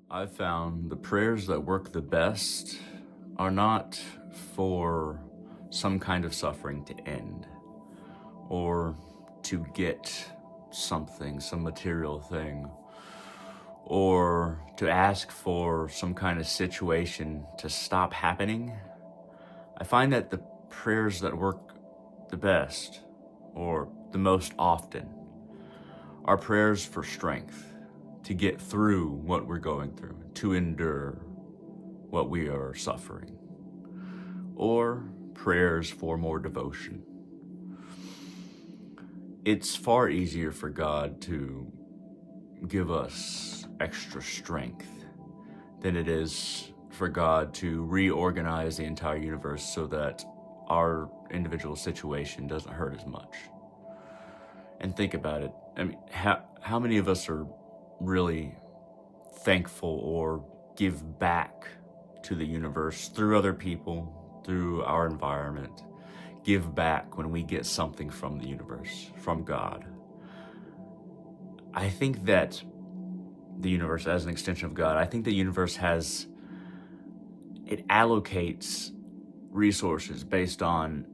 I've found the prayers that work the best are not for some kind of suffering to end or to get something, some material thing, or to ask for some kind of situation to stop happening. I find that the prayers that work the best or the most often are prayers for strength to get through what we're going through, to endure what we are suffering, or prayers for more devotion. It's far easier for God to give us extra strength than it is for God to reorganize the entire universe so that our individual situation doesn't hurt as much. And think about it. I mean, how many of us are really thankful or give back to the universe through other people, through our environment? Give back when we get something from the universe, from God. I think that the universe, as an extension of God, I think the universe it allocates resources based on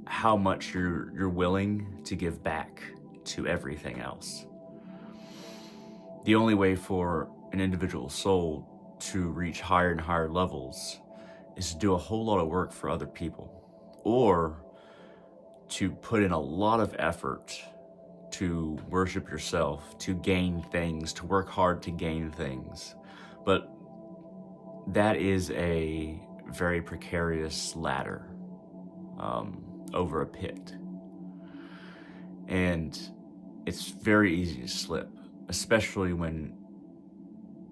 how much you're willing to give back to everything else. The only way for an individual soul to reach higher and higher levels is to do a whole lot of work for other people, or to put in a lot of effort to worship yourself, to gain things, to work hard to gain things. But that is a very precarious ladder over a pit. And it's very easy to slip, especially when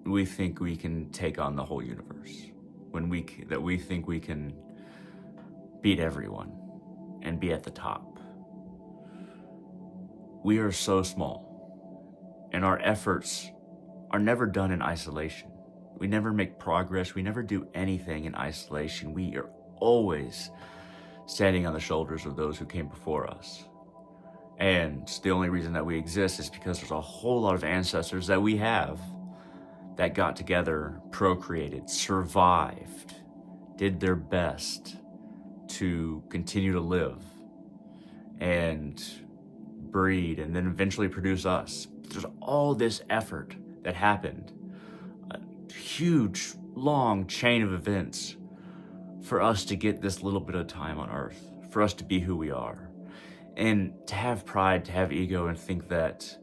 we think we can take on the whole universe, when we think we can beat everyone and be at the top. We are so small, and our efforts are never done in isolation. We never make progress. We never do anything in isolation. We are always standing on the shoulders of those who came before us. And the only reason that we exist is because there's a whole lot of ancestors that we have that got together, procreated, survived, did their best to continue to live and breed and then eventually produce us. There's all this effort that happened, a huge, long chain of events for us to get this little bit of time on Earth, for us to be who we are. And to have pride, to have ego, and think that,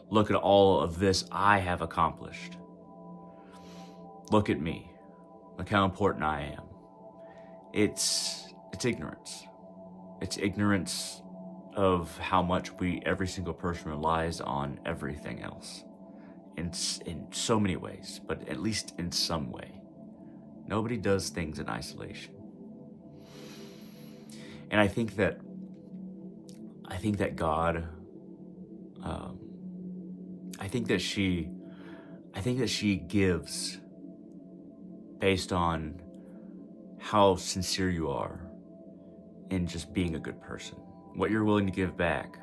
look at all of this I have accomplished. Look at me. Look how important I am. It's ignorance. It's ignorance of how much every single person relies on everything else. In so many ways, but at least in some way. Nobody does things in isolation. And I think that God, I think that she gives based on how sincere you are in just being a good person, what you're willing to give back,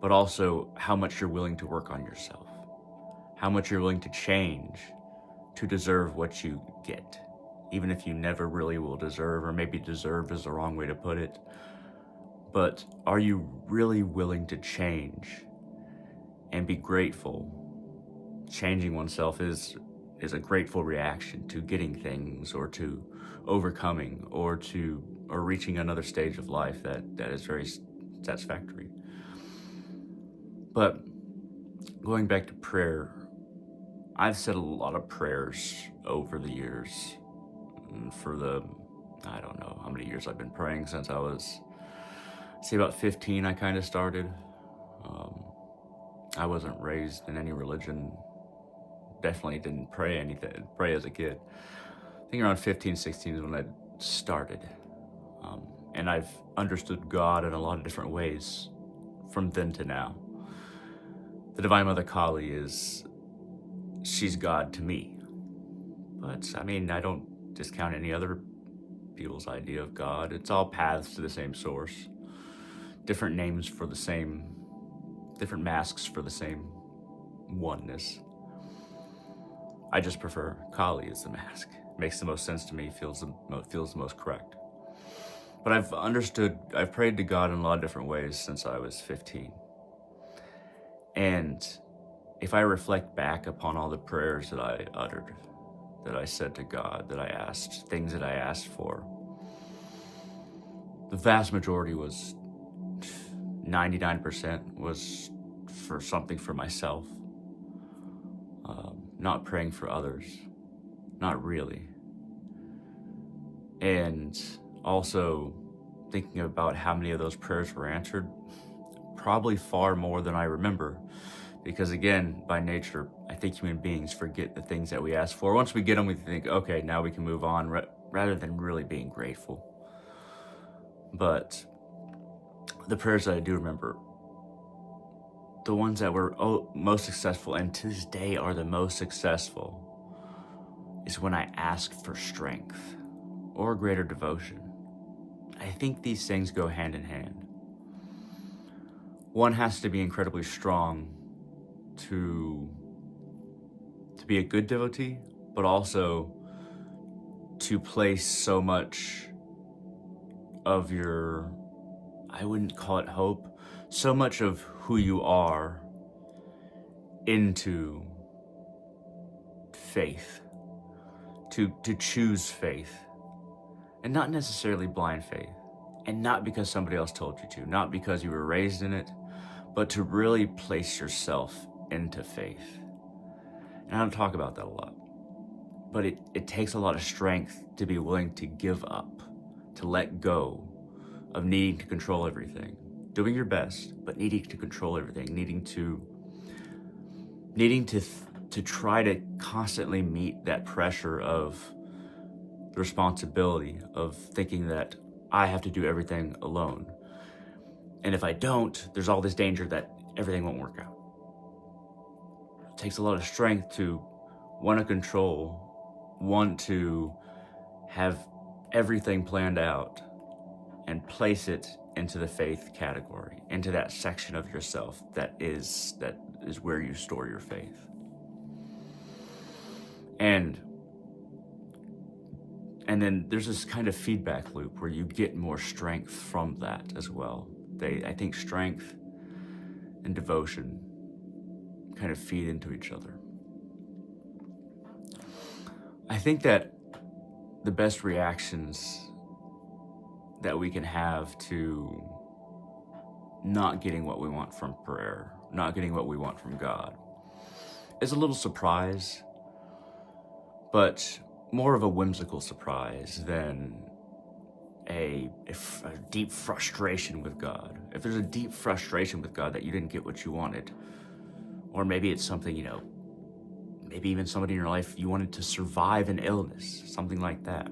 but also how much you're willing to work on yourself, how much you're willing to change to deserve what you get, even if you never really will deserve, or maybe deserve is the wrong way to put it. But are you really willing to change and be grateful? Changing oneself is a grateful reaction to getting things, or to overcoming, or reaching another stage of life that is very satisfactory. But going back to prayer, I've said a lot of prayers over the years. For I don't know how many years I've been praying, since I was, say, about 15, I kind of started. I wasn't raised in any religion. Definitely didn't pray as a kid. I think around 15, 16 is when I started. And I've understood God in a lot of different ways from then to now. The Divine Mother Kali she's God to me. But I mean, I don't discount any other people's idea of God. It's all paths to the same source. Different names for the same, different masks for the same oneness. I just prefer Kali as the mask. Makes the most sense to me, feels the most correct. But I've prayed to God in a lot of different ways since I was 15. And if I reflect back upon all the prayers that I uttered, that I said to God, that I asked, things that I asked for, the vast majority was 99% was for something for myself, not praying for others, not really. And also thinking about how many of those prayers were answered, probably far more than I remember. Because again, by nature, I think human beings forget the things that we ask for. Once we get them, we think, okay, now we can move on, rather than really being grateful. But the prayers that I do remember, the ones that were most successful, and to this day are the most successful, is when I ask for strength or greater devotion. I think these things go hand in hand. One has to be incredibly strong to be a good devotee, but also to place so much of your, I wouldn't call it hope, so much of who you are into faith, to choose faith, and not necessarily blind faith, and not because somebody else told you to, not because you were raised in it, but to really place yourself into faith. And I don't talk about that a lot, but it takes a lot of strength to be willing to give up, to let go of needing to control everything, doing your best, but needing to control everything, needing to try to constantly meet that pressure of the responsibility of thinking that I have to do everything alone. And if I don't, there's all this danger that everything won't work out. It takes a lot of strength to want to control, want to have everything planned out, and place it into the faith category, into that section of yourself that is where you store your faith. And then there's this kind of feedback loop where you get more strength from that as well. I think strength and devotion kind of feed into each other. I think that the best reactions that we can have to not getting what we want from prayer, not getting what we want from God, is a little surprise, but more of a whimsical surprise than a deep frustration with God. If there's a deep frustration with God that you didn't get what you wanted, or maybe it's something, maybe even somebody in your life, you wanted to survive an illness, something like that.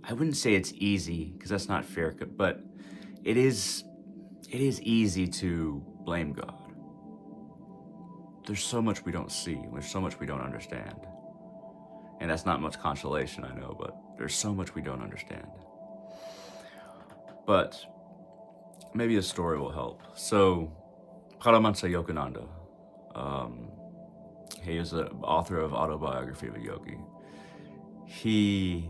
I wouldn't say it's easy, because that's not fair, but it is easy to blame God. There's so much we don't see, there's so much we don't understand. And that's not much consolation, I know, but there's so much we don't understand. But maybe a story will help. So, Paramahansa Yogananda, he is the author of Autobiography of a Yogi. He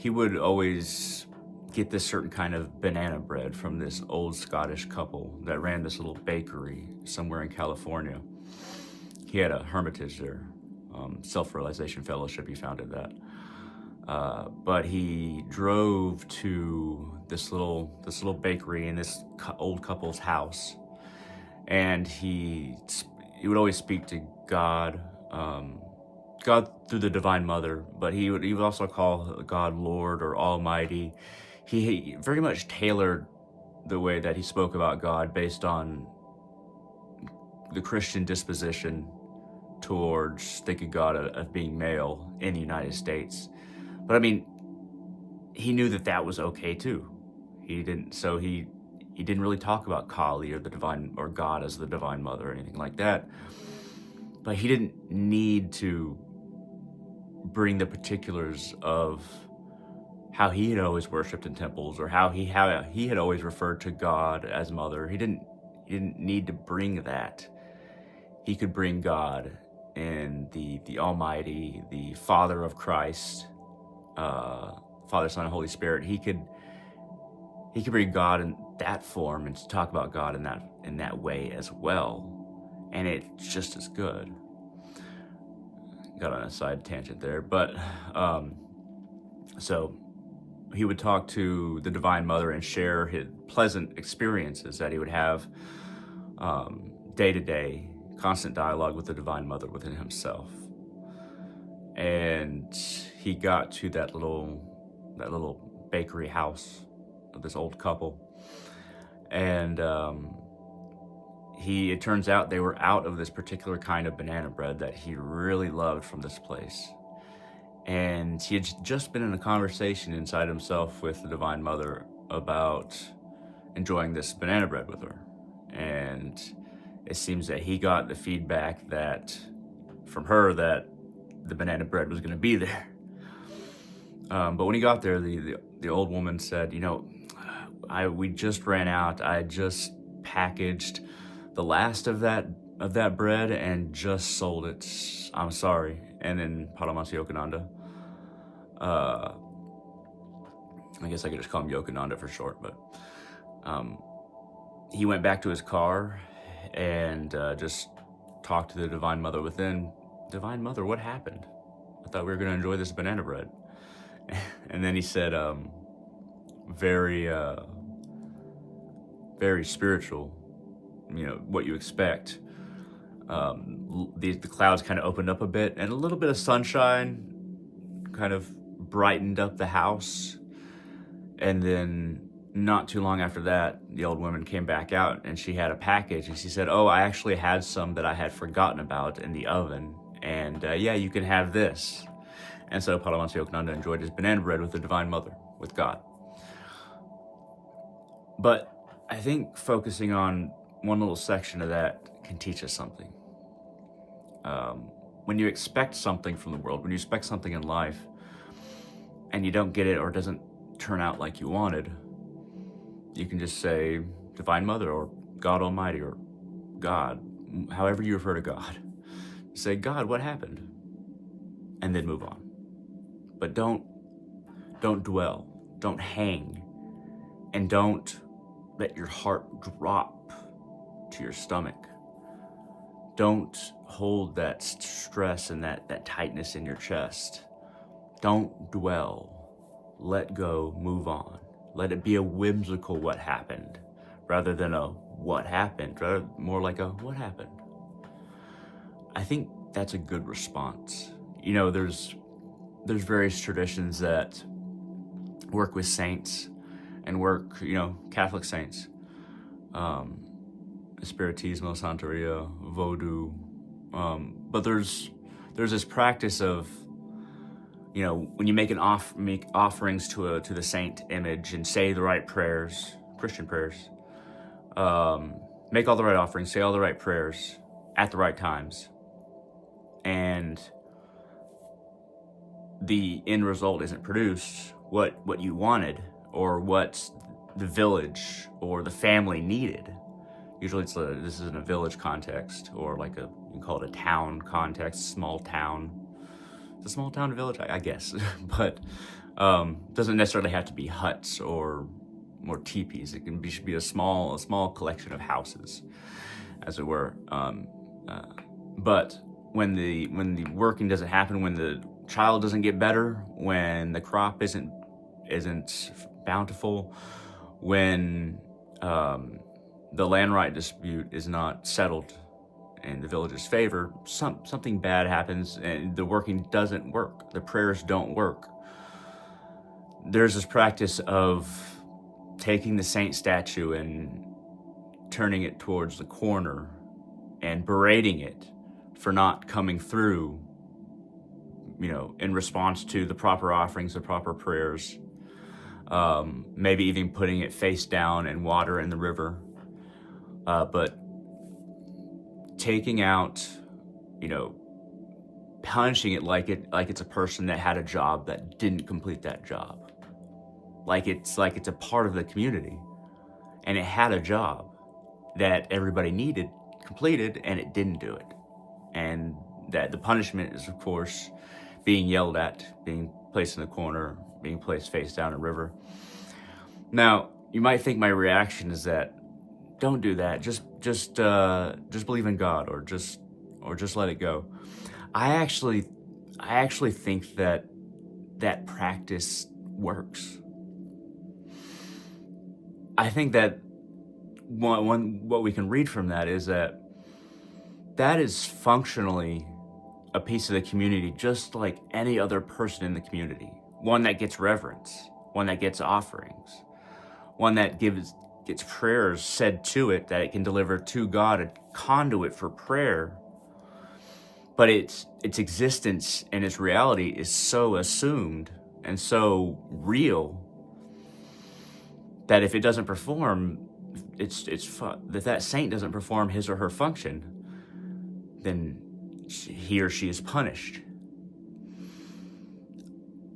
would always get this certain kind of banana bread from this old Scottish couple that ran this little bakery somewhere in California. He had a hermitage there. Self-Realization Fellowship, he founded that. But he drove to this little bakery in this old couple's house, and he would always speak to God, God through the Divine Mother, but he would also call God Lord or Almighty. He very much tailored the way that he spoke about God based on the Christian disposition towards thinking God of being male in the United States. But I mean, he knew that was okay too. He didn't really talk about Kali or the divine or God as the Divine Mother or anything like that. But he didn't need to bring the particulars of how he had always worshipped in temples or how he had always referred to God as Mother. He didn't need to bring that he could bring God and the Almighty, the Father of Christ, Father, Son, and Holy Spirit. He could bring God in that form and talk about God in that way as well, and it's just as good. Got on a side tangent there, but so he would talk to the Divine Mother and share his pleasant experiences that he would have day to day, constant dialogue with the Divine Mother within himself. And he got to that little bakery house of this old couple, and it turns out they were out of this particular kind of banana bread that he really loved from this place. And he had just been in a conversation inside himself with the Divine Mother about enjoying this banana bread with her. And it seems that he got the feedback from her that the banana bread was going to be there. But when he got there, the old woman said, we just ran out. I just packaged the last of that bread and just sold it. I'm sorry. And then Paramahansa Yogananda, I guess I could just call him Yogananda for short, but he went back to his car and just talked to the Divine Mother within. Divine Mother, what happened? I thought we were going to enjoy this banana bread. And then he said, very spiritual, what you expect. The clouds kind of opened up a bit, and a little bit of sunshine kind of brightened up the house. And then not too long after that, the old woman came back out and she had a package, and she said, "Oh, I actually had some that I had forgotten about in the oven, and yeah, you can have this." And so Paramahansa Yogananda enjoyed his banana bread with the Divine Mother, with God. But I think focusing on one little section of that can teach us something. When you expect something from the world, when you expect something in life, and you don't get it or it doesn't turn out like you wanted, you can just say Divine Mother or God Almighty or God, however you refer to God. Say, "God, what happened?" And then move on. But don't dwell, don't hang, and don't let your heart drop to your stomach. Don't hold that stress and that tightness in your chest. Don't dwell. Let go, move on. Let it be a whimsical what happened rather than a what happened, rather more like a what happened. I think that's a good response. There's various traditions that work with saints and work, Catholic saints, Espiritismo, Santeria, Vodou, but there's this practice of, when you make offerings to the saint image and say the right prayers, Christian prayers, make all the right offerings, say all the right prayers at the right times, and the end result isn't produced what you wanted or what the village or the family needed. Usually this is in a village context, or like you can call it a town context, small town. It's a small town village, I guess, but doesn't necessarily have to be huts or more teepees. It can be a small collection of houses, as it were. But when the working doesn't happen, when the child doesn't get better, when the crop isn't bountiful, when the land right dispute is not settled in the village's favor, something bad happens and the working doesn't work. The prayers don't work. There's this practice of taking the saint statue and turning it towards the corner and berating it for not coming through, in response to the proper offerings, the proper prayers, maybe even putting it face down in water in the river. But taking out, punishing it like it's a person that had a job that didn't complete that job. Like it's a part of the community, and it had a job that everybody needed completed, and it didn't do it. And that the punishment is, of course, being yelled at, being placed in the corner, being placed face down in a river. Now, you might think my reaction is that, don't do that. Just believe in God, or just let it go. I actually think that practice works. I think that what we can read from that is that is functionally a piece of the community, just like any other person in the community. One that gets reverence, one that gets offerings, one that gets prayers said to it, that it can deliver to God, a conduit for prayer. But its existence and its reality is so assumed and so real that if it doesn't perform, that saint doesn't perform his or her function, then he or she is punished.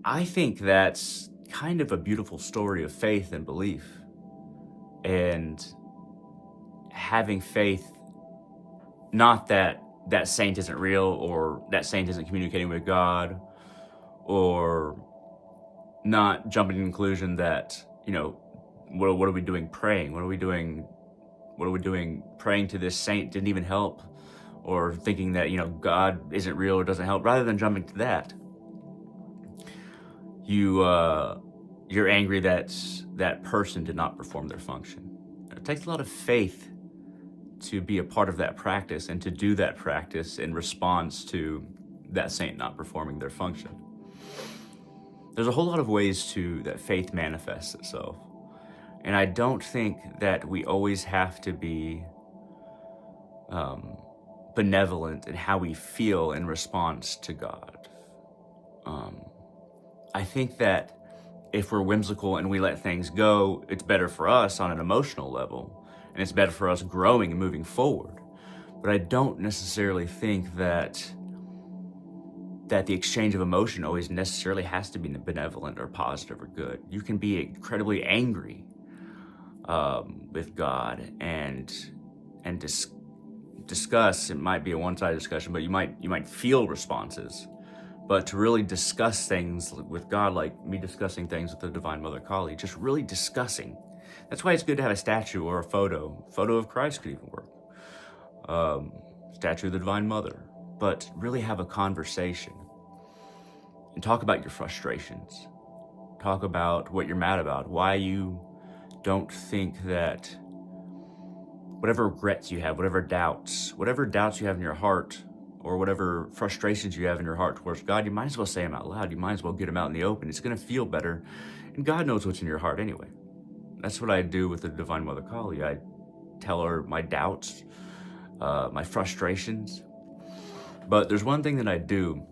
I think that's kind of a beautiful story of faith and belief, and having faith, not that saint isn't real, or that saint isn't communicating with God, or not jumping to the conclusion that, what are we doing praying? What are we doing praying to this saint didn't even help, or thinking that, God isn't real or doesn't help. Rather than jumping to that, you're angry that that person did not perform their function. It takes a lot of faith to be a part of that practice, and to do that practice in response to that saint not performing their function. There's a whole lot of ways that faith manifests itself. And I don't think that we always have to be benevolent in how we feel in response to God. I think that if we're whimsical and we let things go, it's better for us on an emotional level, and it's better for us growing and moving forward. But I don't necessarily think that the exchange of emotion always necessarily has to be benevolent or positive or good. You can be incredibly angry with God and discuss. It might be a one-sided discussion, but you might feel responses. But to really discuss things with God, like me discussing things with the Divine Mother Kali, just really discussing. That's why it's good to have a statue or a photo. Photo of Christ could even work. Statue of the Divine Mother. But really have a conversation and talk about your frustrations. Talk about what you're mad about, why you don't think that whatever regrets you have, whatever doubts you have in your heart, or whatever frustrations you have in your heart towards God, you might as well say them out loud. You might as well get them out in the open. It's going to feel better. And God knows what's in your heart anyway. That's what I do with the Divine Mother Kali. I tell her my doubts, my frustrations. But there's one thing that I do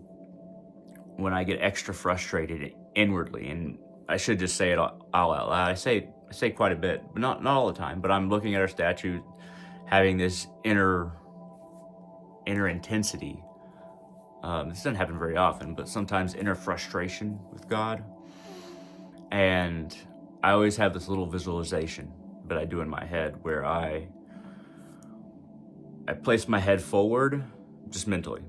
when I get extra frustrated inwardly, and I should just say it all out loud. I say quite a bit, but not all the time. But I'm looking at her statue, having this inner intensity. This doesn't happen very often, but sometimes inner frustration with God. And I always have this little visualization that I do in my head, where I place my head forward, just mentally,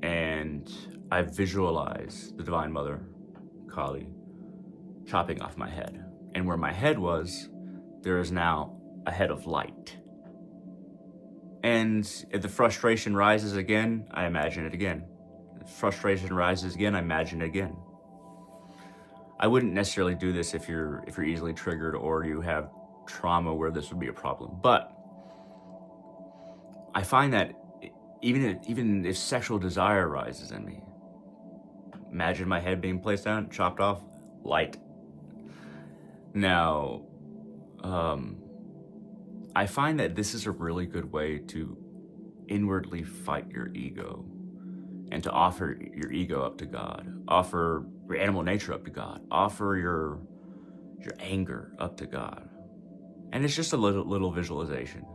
and I visualize the Divine Mother Kali chopping off my head. And where my head was, there is now a head of light. And if the frustration rises again, I imagine it again. If frustration rises again, I imagine it again. I wouldn't necessarily do this if you're easily triggered or you have trauma where this would be a problem. But I find that even if sexual desire rises in me, imagine my head being placed down, chopped off, light. Now, I find that this is a really good way to inwardly fight your ego, and to offer your ego up to God, offer your animal nature up to God, offer your anger up to God. And it's just a little visualization.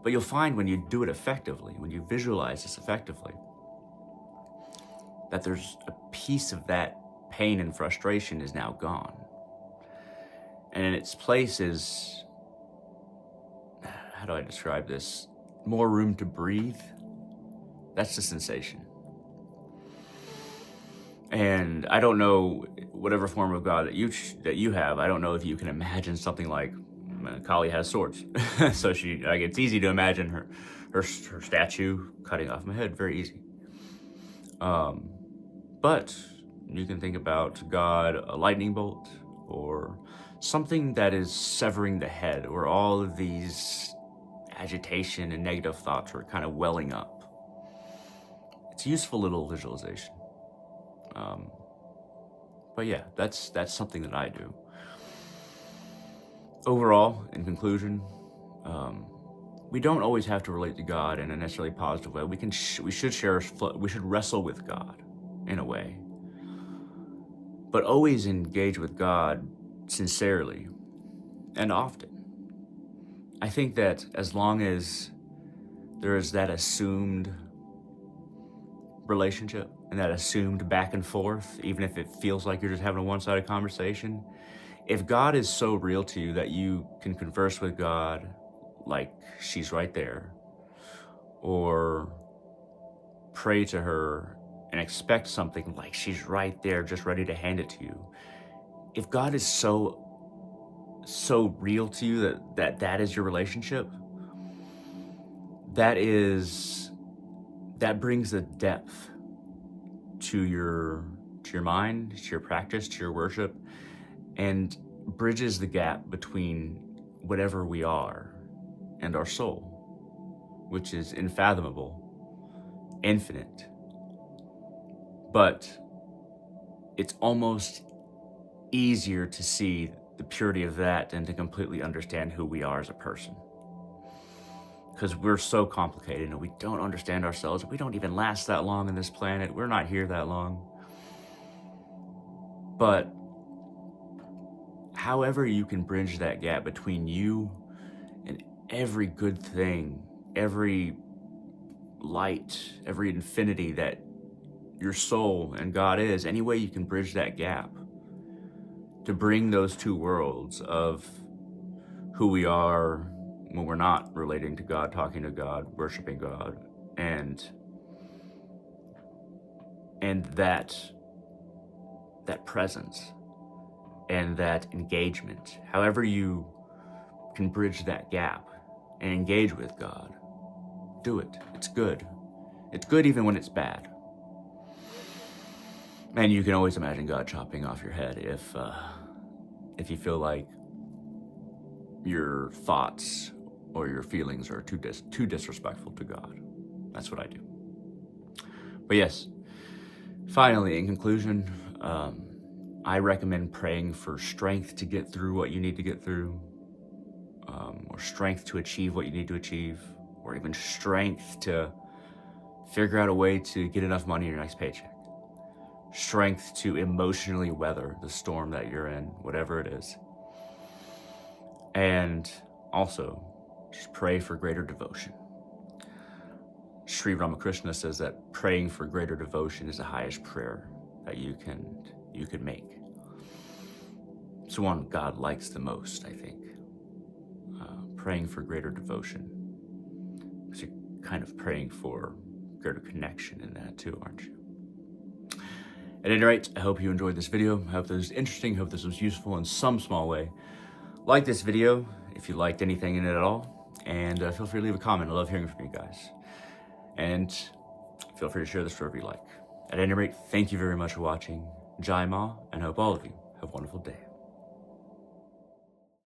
But you'll find when you do it effectively, when you visualize this effectively, that there's a piece of that pain and frustration is now gone. And in its place is, how do I describe this? more room to breathe. That's the sensation. And I don't know, whatever form of God that you have, I don't know if you can imagine something like Kali has swords. So it's easy to imagine her statue cutting off my head, very easy. But you can think about God, a lightning bolt, or something that is severing the head, where all of these agitation and negative thoughts are kind of welling up. It's a useful little visualization. But yeah, that's something that I do. Overall, in conclusion, we don't always have to relate to God in a necessarily positive way. We should wrestle with God in a way, but always engage with God sincerely and often. I think that as long as there is that assumed relationship and that assumed back and forth, even if it feels like you're just having a one-sided conversation, if God is so real to you that you can converse with God like she's right there, or pray to her and expect something like she's right there just ready to hand it to you, if God is so real to you that is your relationship, that brings the depth to your mind, to your practice, to your worship, and bridges the gap between whatever we are and our soul, which is unfathomable, infinite. But it's almost easier to see the purity of that than to completely understand who we are as a person. Because we're so complicated and we don't understand ourselves. We don't even last that long on this planet. We're not here that long. But however you can bridge that gap between you and every good thing, every light, every infinity that your soul and God is, any way you can bridge that gap to bring those two worlds of who we are when we're not relating to God, talking to God, worshiping God, and that presence and that engagement, however you can bridge that gap and engage with God, do it. It's good. It's good even when it's bad. And you can always imagine God chopping off your head if you feel like your thoughts or your feelings are too disrespectful to God. That's what I do. But yes, finally, in conclusion, I recommend praying for strength to get through what you need to get through, or strength to achieve what you need to achieve, or even strength to figure out a way to get enough money in your next paycheck. Strength to emotionally weather the storm that you're in, whatever it is. And also, just pray for greater devotion. Sri Ramakrishna says that praying for greater devotion is the highest prayer that you could make. It's the one God likes the most, I think. Praying for greater devotion. Because you're kind of praying for greater connection in that too, aren't you? At any rate, I hope you enjoyed this video. I hope this was interesting. I hope this was useful in some small way. Like this video if you liked anything in it at all, and feel free to leave a comment. I love hearing from you guys. And feel free to share this wherever you like. At any rate, thank you very much for watching. Jai Ma, and I hope all of you have a wonderful day.